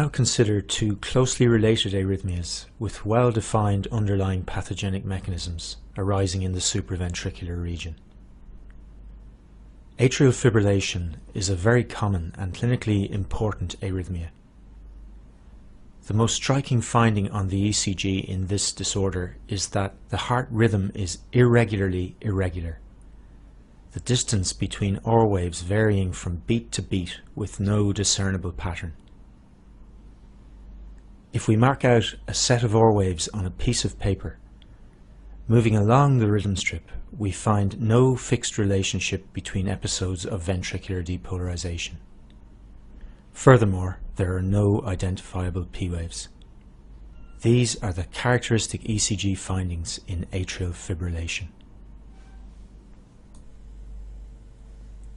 now consider two closely related arrhythmias with well-defined underlying pathogenic mechanisms arising in the supraventricular region. Atrial fibrillation is a very common and clinically important arrhythmia. The most striking finding on the ECG in this disorder is that the heart rhythm is irregularly irregular, the distance between aura waves varying from beat to beat with no discernible pattern. If we mark out a set of aura waves on a piece of paper, moving along the rhythm strip, we find no fixed relationship between episodes of ventricular depolarization. Furthermore, there are no identifiable P waves. These are the characteristic ECG findings in atrial fibrillation.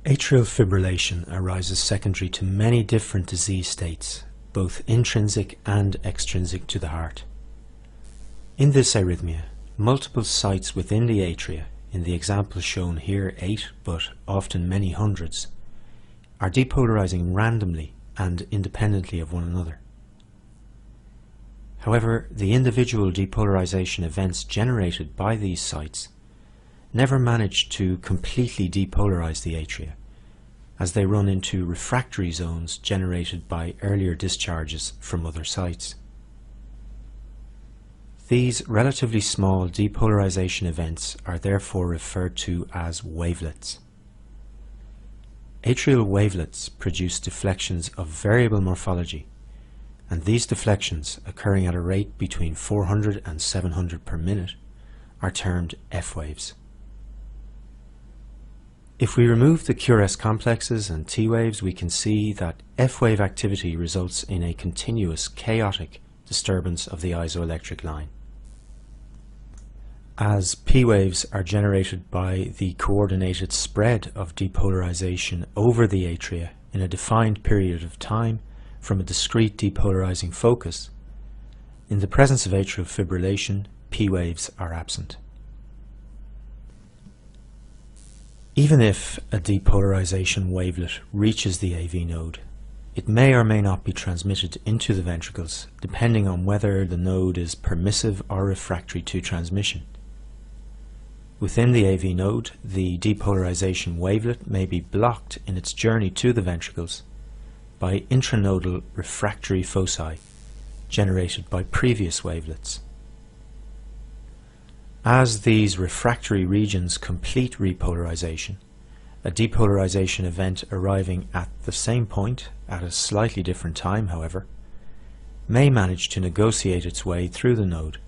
Atrial fibrillation arises secondary to many different disease states, both intrinsic and extrinsic to the heart. In this arrhythmia, multiple sites within the atria, in the example shown here 8 but often many hundreds, are depolarizing randomly and independently of one another. However, the individual depolarization events generated by these sites never manage to completely depolarize the atria, as they run into refractory zones generated by earlier discharges from other sites. These relatively small depolarization events are therefore referred to as wavelets. Atrial wavelets produce deflections of variable morphology, and these deflections, occurring at a rate between 400 and 700 per minute, are termed F waves. If we remove the QRS complexes and T waves, we can see that F wave activity results in a continuous chaotic disturbance of the isoelectric line. As P waves are generated by the coordinated spread of depolarization over the atria in a defined period of time from a discrete depolarizing focus, in the presence of atrial fibrillation, P waves are absent. Even if a depolarization wavelet reaches the AV node, it may or may not be transmitted into the ventricles depending on whether the node is permissive or refractory to transmission. Within the AV node, the depolarization wavelet may be blocked in its journey to the ventricles by intranodal refractory foci generated by previous wavelets. As these refractory regions complete repolarization, a depolarization event arriving at the same point, at a slightly different time however, may manage to negotiate its way through the node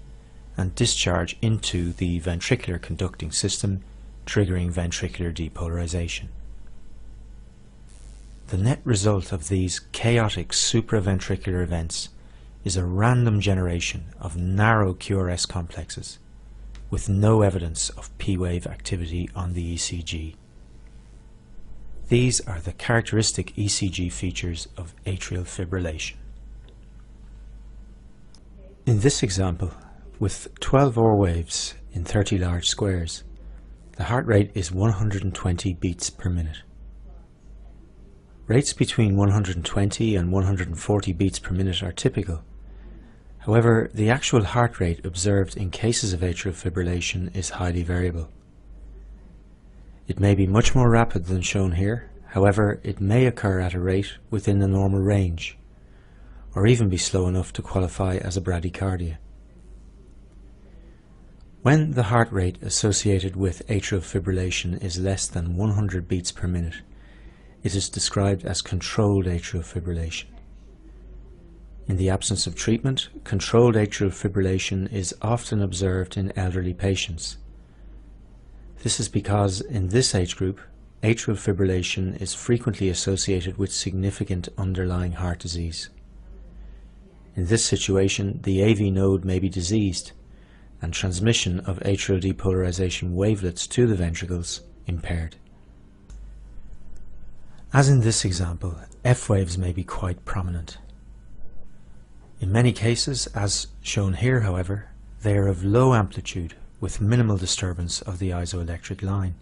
and discharge into the ventricular conducting system, triggering ventricular depolarization. The net result of these chaotic supraventricular events is a random generation of narrow QRS complexes, with no evidence of P-wave activity on the ECG. These are the characteristic ECG features of atrial fibrillation. In this example, with 12 aura waves in 30 large squares, the heart rate is 120 beats per minute. Rates between 120 and 140 beats per minute are typical. However, the actual heart rate observed in cases of atrial fibrillation is highly variable. It may be much more rapid than shown here, however it may occur at a rate within the normal range, or even be slow enough to qualify as a bradycardia. When the heart rate associated with atrial fibrillation is less than 100 beats per minute, it is described as controlled atrial fibrillation. In the absence of treatment, controlled atrial fibrillation is often observed in elderly patients. This is because in this age group, atrial fibrillation is frequently associated with significant underlying heart disease. In this situation, the AV node may be diseased, and transmission of atrial depolarization wavelets to the ventricles impaired. As in this example, F waves may be quite prominent. In many cases, as shown here however, they are of low amplitude with minimal disturbance of the isoelectric line.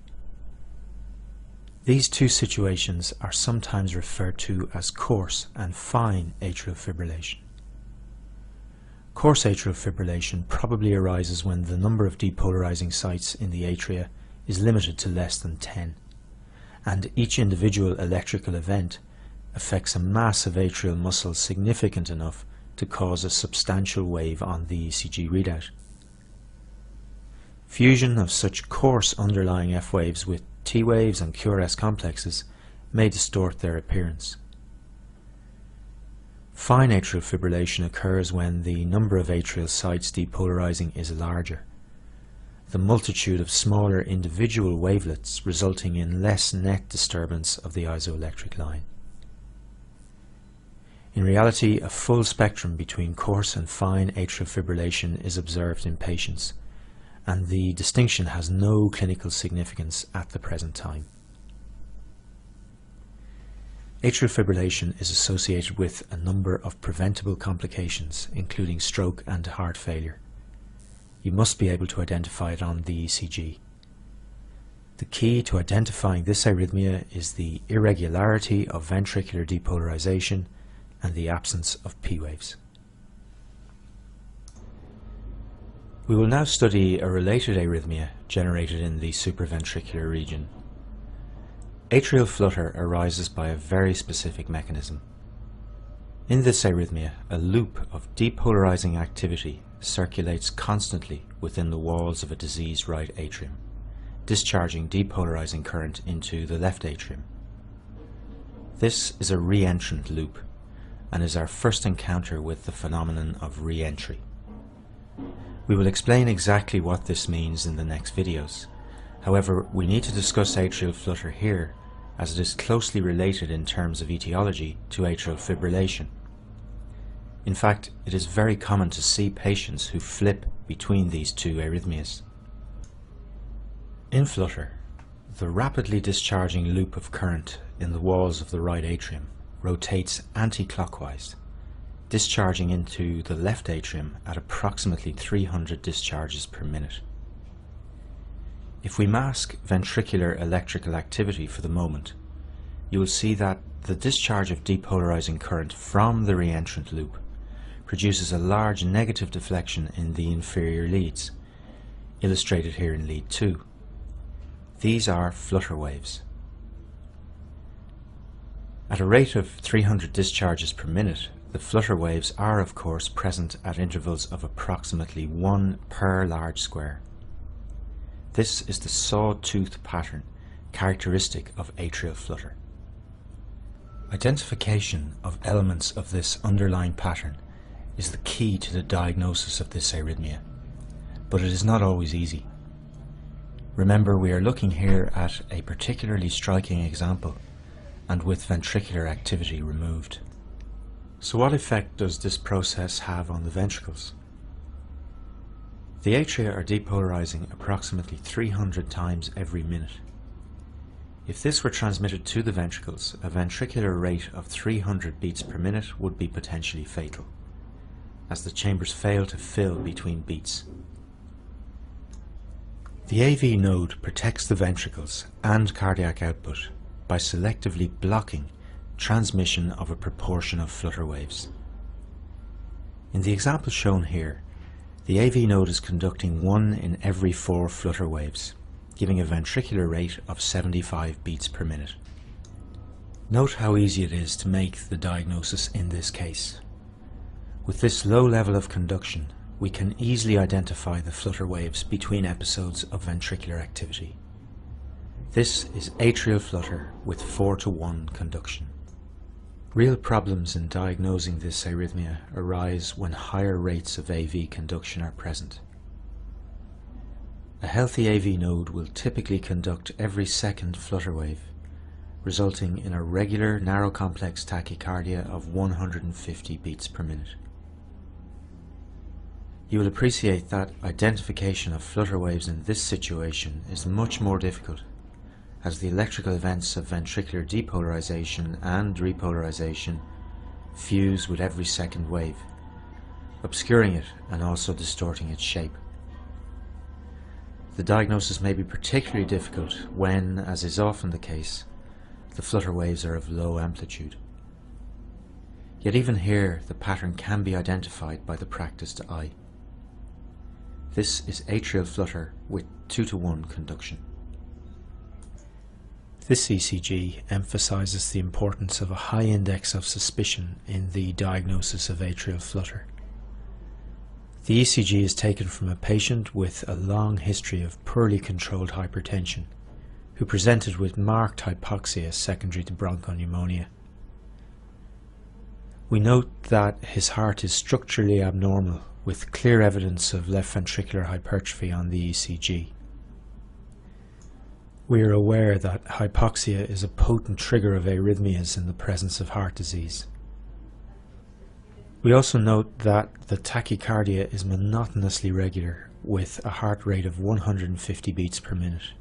These two situations are sometimes referred to as coarse and fine atrial fibrillation. Coarse atrial fibrillation probably arises when the number of depolarizing sites in the atria is limited to less than 10, and each individual electrical event affects a mass of atrial muscle significant enough to cause a substantial wave on the ECG readout. Fusion of such coarse underlying F waves with T waves and QRS complexes may distort their appearance. Fine atrial fibrillation occurs when the number of atrial sites depolarizing is larger, the multitude of smaller individual wavelets resulting in less net disturbance of the isoelectric line. In reality, a full spectrum between coarse and fine atrial fibrillation is observed in patients, and the distinction has no clinical significance at the present time. Atrial fibrillation is associated with a number of preventable complications, including stroke and heart failure. You must be able to identify it on the ECG. The key to identifying this arrhythmia is the irregularity of ventricular depolarization and the absence of P waves. We will now study a related arrhythmia generated in the supraventricular region. Atrial flutter arises by a very specific mechanism. In this arrhythmia, a loop of depolarizing activity circulates constantly within the walls of a diseased right atrium, discharging depolarizing current into the left atrium. This is a re-entrant loop and is our first encounter with the phenomenon of re-entry. We will explain exactly what this means in the next videos. However, we need to discuss atrial flutter here as it is closely related in terms of etiology to atrial fibrillation. In fact, it is very common to see patients who flip between these two arrhythmias. In flutter, the rapidly discharging loop of current in the walls of the right atrium rotates anti-clockwise, discharging into the left atrium at approximately 300 discharges per minute. If we mask ventricular electrical activity for the moment, you will see that the discharge of depolarizing current from the re-entrant loop produces a large negative deflection in the inferior leads, illustrated here in lead 2. These are flutter waves. At a rate of 300 discharges per minute, the flutter waves are of course present at intervals of approximately 1 per large square. This is the sawtooth pattern characteristic of atrial flutter. Identification of elements of this underlying pattern is the key to the diagnosis of this arrhythmia, but it is not always easy. Remember, we are looking here at a particularly striking example and with ventricular activity removed. So what effect does this process have on the ventricles? The atria are depolarizing approximately 300 times every minute. If this were transmitted to the ventricles, a ventricular rate of 300 beats per minute would be potentially fatal, as the chambers fail to fill between beats. The AV node protects the ventricles and cardiac output by selectively blocking transmission of a proportion of flutter waves. In the example shown here, the AV node is conducting 1 in every 4 flutter waves, giving a ventricular rate of 75 beats per minute. Note how easy it is to make the diagnosis in this case. With this low level of conduction, we can easily identify the flutter waves between episodes of ventricular activity. This is atrial flutter with 4:1 conduction. Real problems in diagnosing this arrhythmia arise when higher rates of AV conduction are present. A healthy AV node will typically conduct every second flutter wave, resulting in a regular narrow complex tachycardia of 150 beats per minute. You will appreciate that identification of flutter waves in this situation is much more difficult, as the electrical events of ventricular depolarization and repolarization fuse with every second wave, obscuring it and also distorting its shape. The diagnosis may be particularly difficult when, as is often the case, the flutter waves are of low amplitude. Yet even here the pattern can be identified by the practiced eye. This is atrial flutter with 2:1 conduction. This ECG emphasizes the importance of a high index of suspicion in the diagnosis of atrial flutter. The ECG is taken from a patient with a long history of poorly controlled hypertension, who presented with marked hypoxia secondary to bronchopneumonia. We note that his heart is structurally abnormal, with clear evidence of left ventricular hypertrophy on the ECG. We are aware that hypoxia is a potent trigger of arrhythmias in the presence of heart disease. We also note that the tachycardia is monotonously regular, with a heart rate of 150 beats per minute.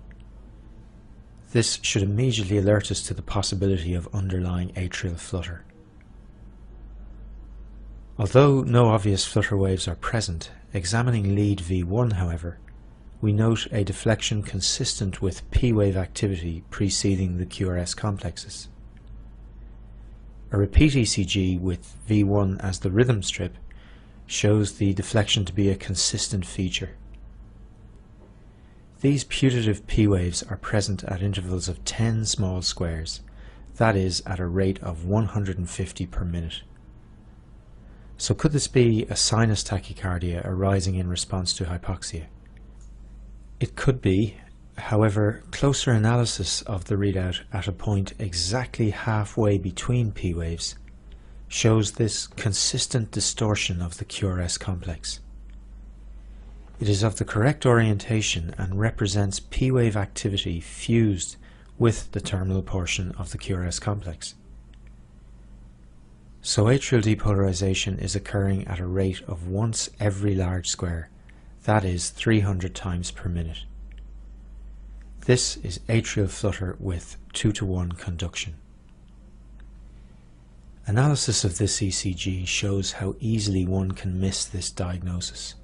This should immediately alert us to the possibility of underlying atrial flutter. Although no obvious flutter waves are present, examining lead V1, however, we note a deflection consistent with P-wave activity preceding the QRS complexes. A repeat ECG with V1 as the rhythm strip shows the deflection to be a consistent feature. These putative P-waves are present at intervals of 10 small squares, that is, at a rate of 150 per minute. So could this be a sinus tachycardia arising in response to hypoxia? It could be. However, closer analysis of the readout at a point exactly halfway between P waves shows this consistent distortion of the QRS complex. It is of the correct orientation and represents P wave activity fused with the terminal portion of the QRS complex. So atrial depolarization is occurring at a rate of once every large square, that is 300 times per minute. This is atrial flutter with 2:1 conduction. Analysis of this ECG shows how easily one can miss this diagnosis.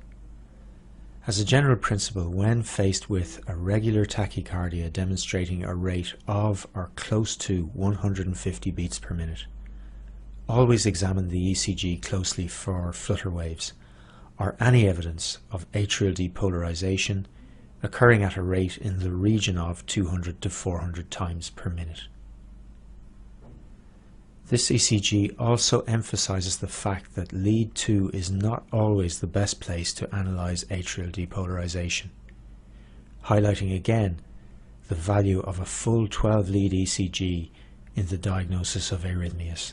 As a general principle, when faced with a regular tachycardia demonstrating a rate of or close to 150 beats per minute, always examine the ECG closely for flutter waves or any evidence of atrial depolarization occurring at a rate in the region of 200 to 400 times per minute. This ECG also emphasizes the fact that lead 2 is not always the best place to analyze atrial depolarization, highlighting again the value of a full 12 lead ECG in the diagnosis of arrhythmias.